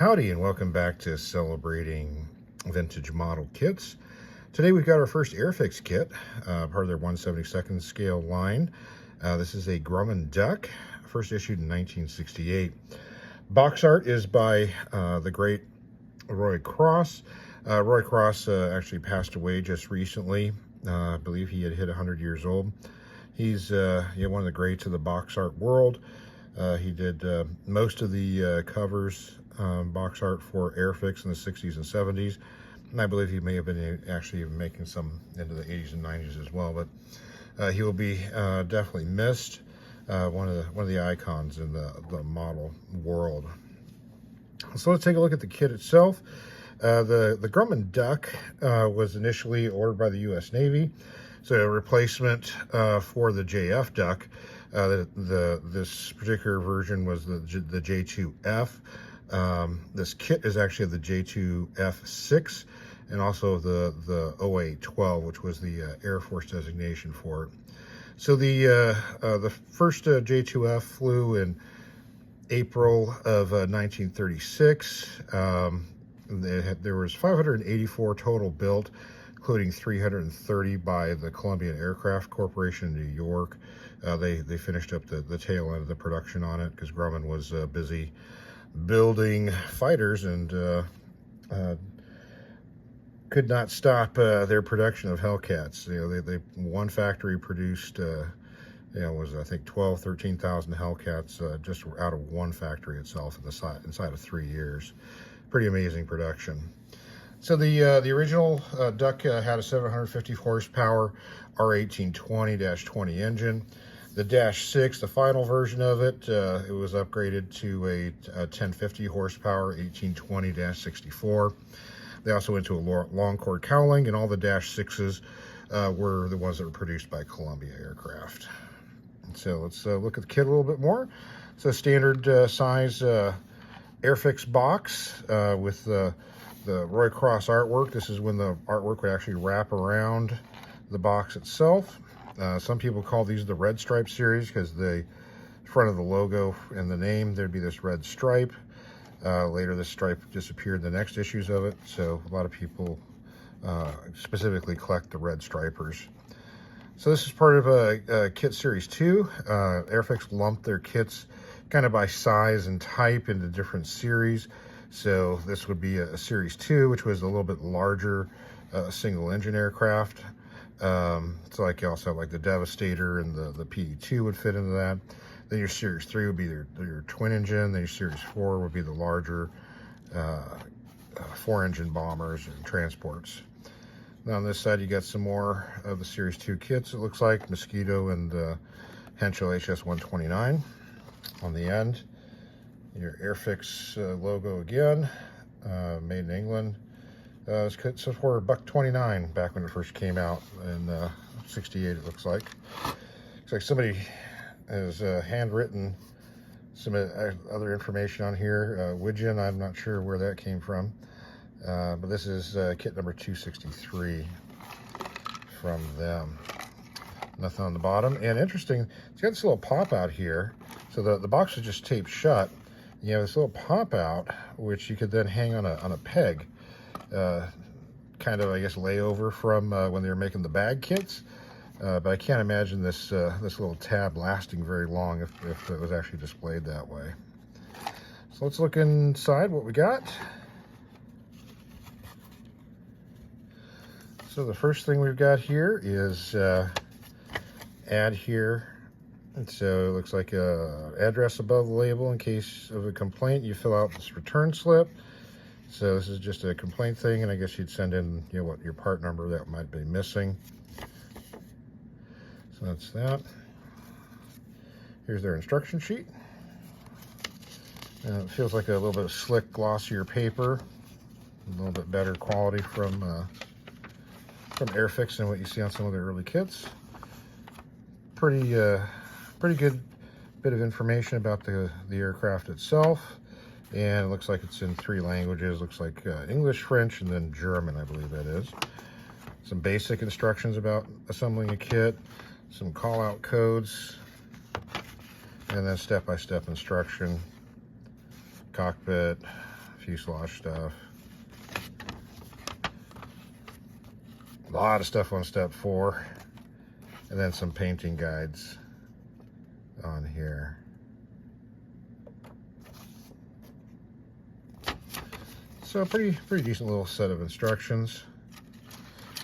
Howdy and welcome back to Celebrating Vintage Model Kits. Today we've got our first Airfix kit, part of their 1/72nd scale line. This is a Grumman duck, first issued in 1968. Box art is by the great Roy Cross. Roy Cross actually passed away just recently. I believe he had hit 100 years old. He's one of the greats of the box art world. He did most of the covers, box art for Airfix in the 60s and 70s. And I believe he may have been actually even making some into the 80s and 90s as well. But he will be definitely missed. One of the icons in the model world. So let's take a look at the kit itself. The Grumman duck was initially ordered by the U.S. Navy. So a replacement for the JF duck. This particular version was the J2F. This kit is actually the J2F-6 and also the OA-12, which was the Air Force designation for it. So the first J2F flew in April of 1936. There was 584 total built, including 330 by the Columbia Aircraft Corporation in New York. They finished up the tail end of the production on it because Grumman was busy building fighters and could not stop their production of Hellcats. One factory produced was I think 13,000 Hellcats just out of one factory itself inside of 3 years. Pretty amazing production. So the original duck had a 750 horsepower R1820-20 engine. The -6, the final version of it, it was upgraded to a 1050 horsepower 1820-64. They also went to a long chord cowling, and all the -6s were the ones that were produced by Columbia Aircraft. So let's look at the kit a little bit more. It's a standard size Airfix box with the Roy Cross artwork. This is when the artwork would actually wrap around the box itself. Some people call these the red stripe series because the front of the logo and the name, there'd be this red stripe. Later this stripe disappeared in the next issues of it, so a lot of people specifically collect the red stripers. So this is part of a kit series 2. Airfix lumped their kits kind of by size and type into different series. So this would be a series 2, which was a little bit larger single engine aircraft. So like you also have like the Devastator and the PE2 would fit into that. Then your series 3 would be your twin engine. Then your series 4 would be the larger 4-engine bombers and transports. Now on this side you got some more of the series 2 kits. It looks like Mosquito and Henschel HS-129 on the end. Your Airfix logo again, made in England. This kit sold for $1.29 back when it first came out in '68. It looks like. Looks like somebody has handwritten some other information on here. Widgeon, I'm not sure where that came from, but this is kit number 263 from them. Nothing on the bottom, and interesting, it's got this little pop out here. So the box is just taped shut. You have this little pop out, which you could then hang on a peg. Kind of, I guess, layover from when they were making the bag kits. But I can't imagine this little tab lasting very long if it was actually displayed that way. So let's look inside what we got. So the first thing we've got here is add here. And so it looks like a address above the label. In case of a complaint, you fill out this return slip. So this is just a complaint thing, and I guess you'd send in what your part number that might be missing. So that's that. Here's their instruction sheet. And it feels like a little bit of slick, glossier paper. A little bit better quality from Airfix than what you see on some of their early kits. Pretty good bit of information about the aircraft itself. And it looks like it's in 3 languages. Looks like English, French, and then German, I believe that is. Some basic instructions about assembling a kit, some call-out codes, and then step-by-step instruction, cockpit, fuselage stuff. A lot of stuff on step 4. And then some painting guides on here. So pretty decent little set of instructions.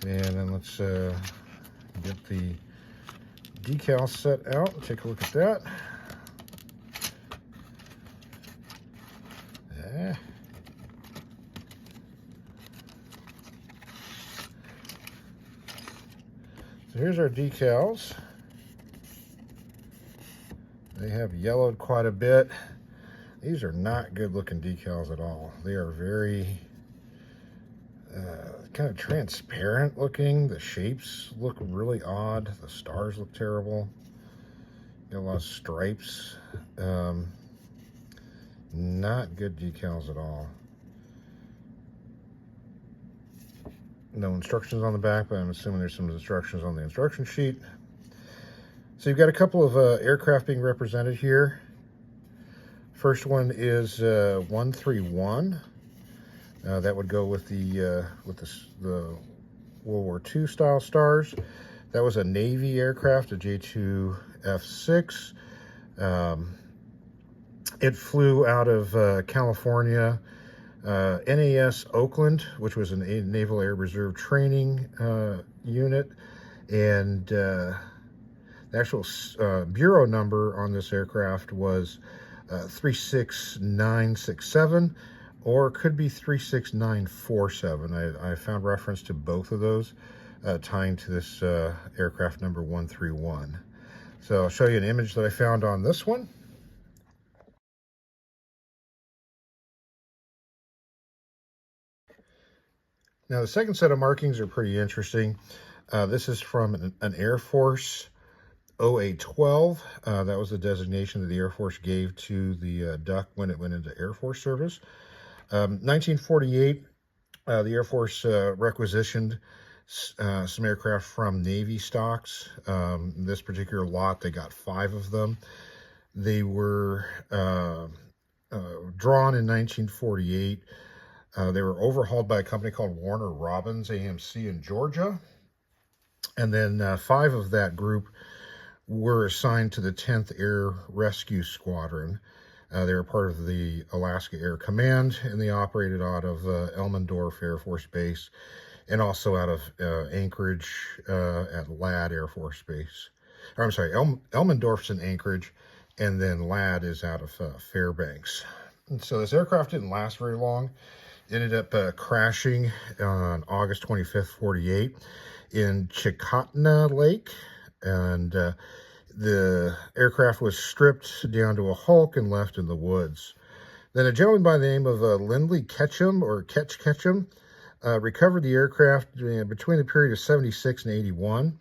And then let's get the decal set out and take a look at that. Yeah. So here's our decals. They have yellowed quite a bit. These are not good looking decals at all. They are very kind of transparent looking. The shapes look really odd. The stars look terrible. Got a lot of stripes. Not good decals at all. No instructions on the back, but I'm assuming there's some instructions on the instruction sheet. So you've got a couple of aircraft being represented here. First one is 131. That would go with the World War II style stars. That was a Navy aircraft, a J2F-6. It flew out of California, NAS Oakland, which was a Naval Air Reserve training unit, and the actual bureau number on this aircraft was 36967, or it could be 36947. I found reference to both of those tying to this aircraft number 131. So I'll show you an image that I found on this one. Now the second set of markings are pretty interesting. This is from an Air Force OA-12. That was the designation that the Air Force gave to the duck when it went into Air Force service. 1948, the Air Force requisitioned some aircraft from Navy stocks. This particular lot, they got 5 of them. They were drawn in 1948. They were overhauled by a company called Warner Robins AMC in Georgia. And then 5 of that group were assigned to the 10th Air Rescue Squadron. They were part of the Alaska Air Command, and they operated out of Elmendorf Air Force Base, and also out of Anchorage at Ladd Air Force Base. Or, I'm sorry, Elmendorf's in Anchorage, and then Ladd is out of Fairbanks. And so this aircraft didn't last very long. It ended up crashing on August 25th, 48 in Chicotna Lake, and the aircraft was stripped down to a hulk and left in the woods. Then a gentleman by the name of Lindley Ketchum, or Ketchum, recovered the aircraft between the period of 76 and 81.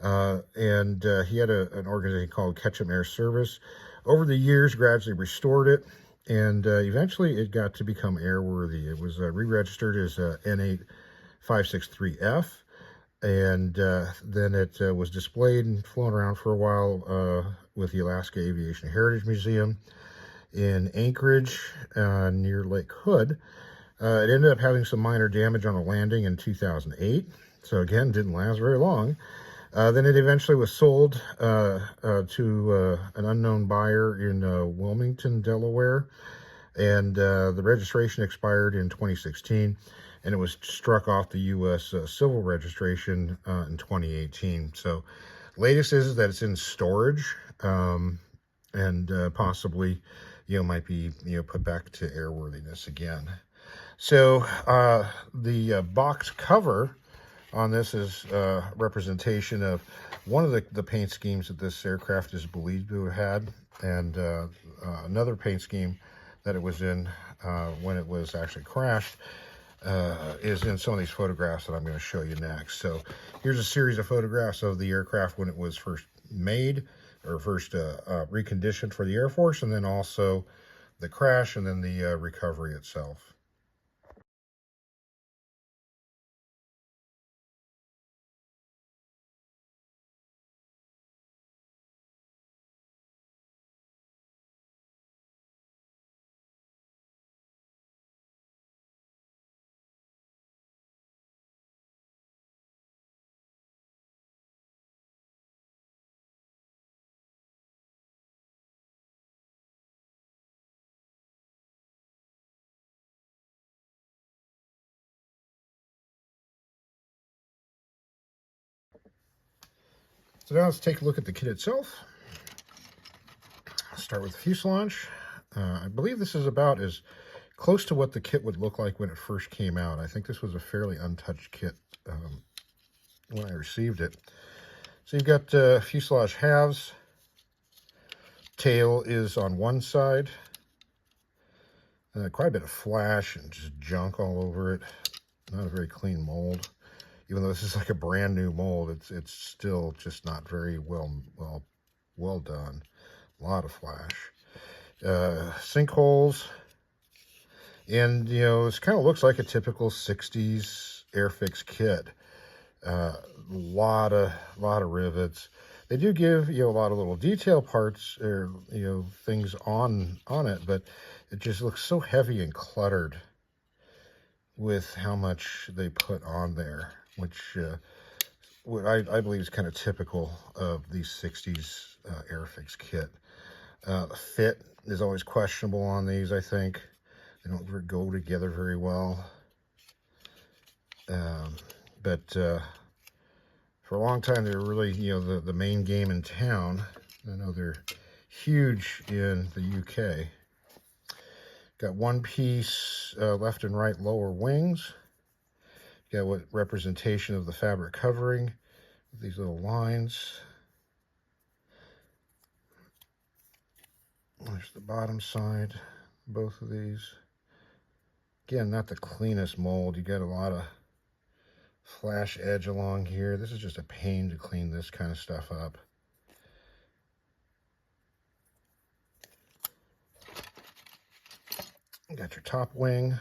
And he had an organization called Ketchum Air Service. Over the years, gradually restored it, and eventually it got to become airworthy. It was re-registered as N8563F. And then it was displayed and flown around for a while with the Alaska Aviation Heritage Museum in Anchorage near Lake Hood. It ended up having some minor damage on a landing in 2008. So again, didn't last very long. Then it eventually was sold to an unknown buyer in Wilmington, Delaware. And the registration expired in 2016. And it was struck off the U.S. Civil registration in 2018. So latest is that it's in storage and possibly, might be, put back to airworthiness again. So the box cover on this is representation of one of the paint schemes that this aircraft is believed to have had, and another paint scheme that it was in when it was actually crashed is in some of these photographs that I'm going to show you next. So here's a series of photographs of the aircraft when it was first made, or first reconditioned for the Air Force, and then also the crash, and then the recovery itself. So now let's take a look at the kit itself. I'll start with the fuselage. I believe this is about as close to what the kit would look like when it first came out. I think this was a fairly untouched kit when I received it. So you've got fuselage halves. Tail is on one side. Quite a bit of flash and just junk all over it. Not a very clean mold. Even though this is like a brand new mold, it's still just not very well done. A lot of flash. Sinkholes. And, you know, this kind of looks like a typical 60s Airfix kit. Lot of rivets. They do give, you know, a lot of little detail parts or, you know, things on it, but it just looks so heavy and cluttered with how much they put on there, which I believe is kind of typical of these 60s Airfix kit. Fit is always questionable on these, I think. They don't go together very well. But for a long time, they were really, you know, the main game in town. I know they're huge in the UK. Got one piece left and right lower wings. Got what representation of the fabric covering. These little lines. There's the bottom side, both of these. Again, not the cleanest mold. You got a lot of flash edge along here. This is just a pain to clean this kind of stuff up. You got your top wing.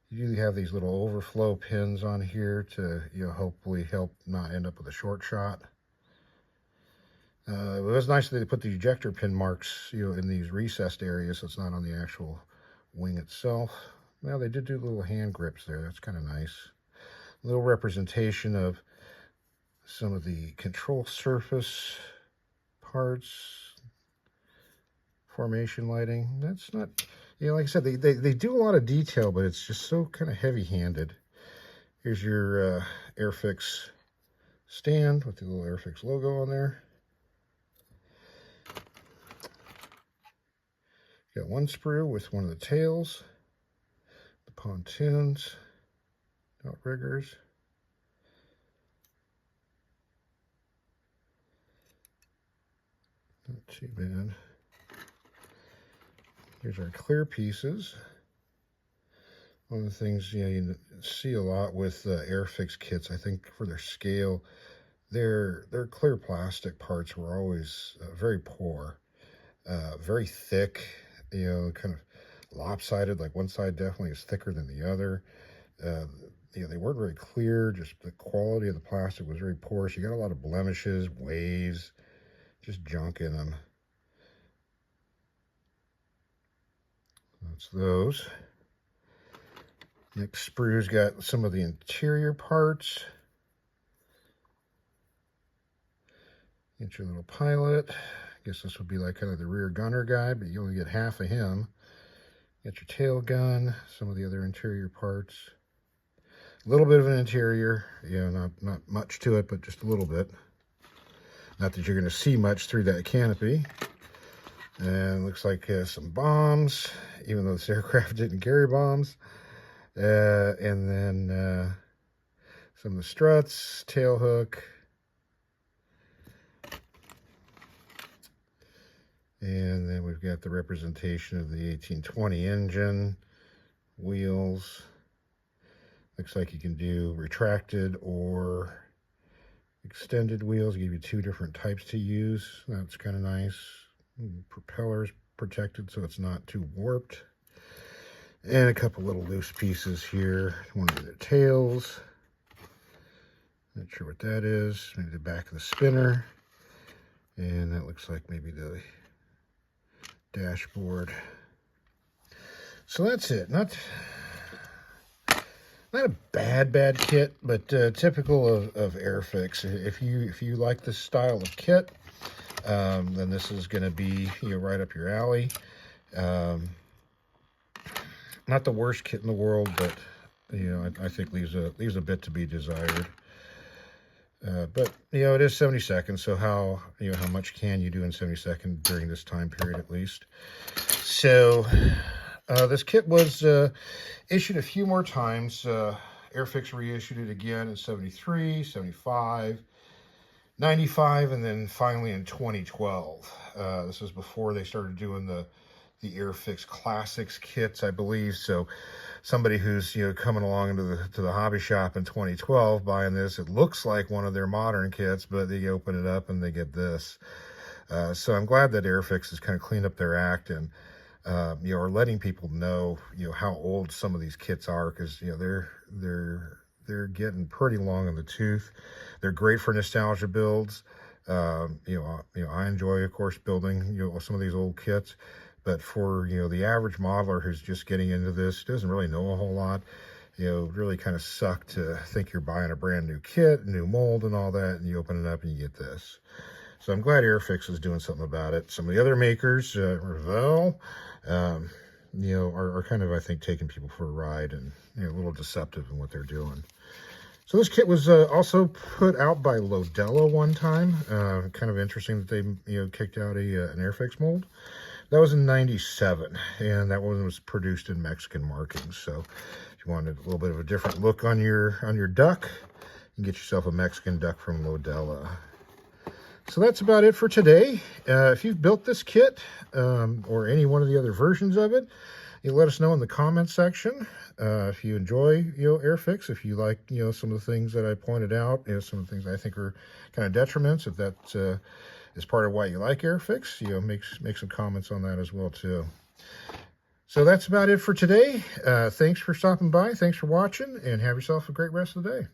You usually have these little overflow pins on here to, you know, hopefully help not end up with a short shot. It was nice that they put the ejector pin marks, you know, in these recessed areas, so it's not on the actual wing itself. Well, they did do little hand grips there. That's kind of nice. A little representation of some of the control surface parts. Formation lighting. That's not, you know, like I said, they do a lot of detail, but it's just so kind of heavy-handed. Here's your Airfix stand with the little Airfix logo on there. Got one sprue with one of the tails, the pontoons, outriggers. Not too bad. Here's our clear pieces. One of the things, you know, you see a lot with Airfix kits, I think for their scale, their clear plastic parts were always very poor, very thick, you know, kind of lopsided, like one side definitely is thicker than the other. You know, they weren't very clear, just the quality of the plastic was very poor, so you got a lot of blemishes, waves, just junk in them. That's those. Next sprue's got some of the interior parts. Get your little pilot. I guess this would be like kind of the rear gunner guy, but you only get half of him. Got your tail gun, some of the other interior parts. A little bit of an interior, you know, not much to it, but just a little bit. Not that you're going to see much through that canopy. And looks like some bombs, even though this aircraft didn't carry bombs. And then some of the struts, tail hook. And then we've got the representation of the 1820 engine, wheels. Looks like you can do retracted or extended wheels. Give you two different types to use. That's kind of nice. Propellers protected so it's not too warped. And a couple little loose pieces here. One of the tails. Not sure what that is. Maybe the back of the spinner. And that looks like maybe the dashboard. So that's it. Not a bad kit, but typical of Airfix. If you like this style of kit, then this is going to be, you know, right up your alley. Not the worst kit in the world, but you know, I think leaves a bit to be desired. But, you know, it is 70 seconds, so how much can you do in 70 seconds during this time period at least? So, this kit was issued a few more times. Airfix reissued it again in 73, 75, 95, and then finally in 2012. This was before they started doing the Airfix Classics kits, I believe. So somebody who's coming along into the hobby shop in 2012 buying this, it looks like one of their modern kits, but they open it up and they get this. So I'm glad that Airfix has kind of cleaned up their act and are letting people know how old some of these kits are, because they're getting pretty long in the tooth. They're great for nostalgia builds. I enjoy, of course, building some of these old kits. But for, the average modeler who's just getting into this, doesn't really know a whole lot, really kind of suck to think you're buying a brand new kit, new mold and all that, and you open it up and you get this. So I'm glad Airfix is doing something about it. Some of the other makers, Revell, are kind of, I think, taking people for a ride and a little deceptive in what they're doing. So this kit was also put out by Lodella one time. Kind of interesting that they, kicked out an Airfix mold. That was in 97, and that one was produced in Mexican markings. So if you wanted a little bit of a different look on your duck, you can get yourself a Mexican duck from Lodella. So that's about it for today. If you've built this kit or any one of the other versions of it, you let us know in the comments section. If you enjoy Airfix, if you like some of the things that I pointed out, some of the things I think are kind of detriments, if that is part of why you like Airfix, make some comments on that as well too. So that's about it for today. Thanks for stopping by. Thanks for watching, and have yourself a great rest of the day.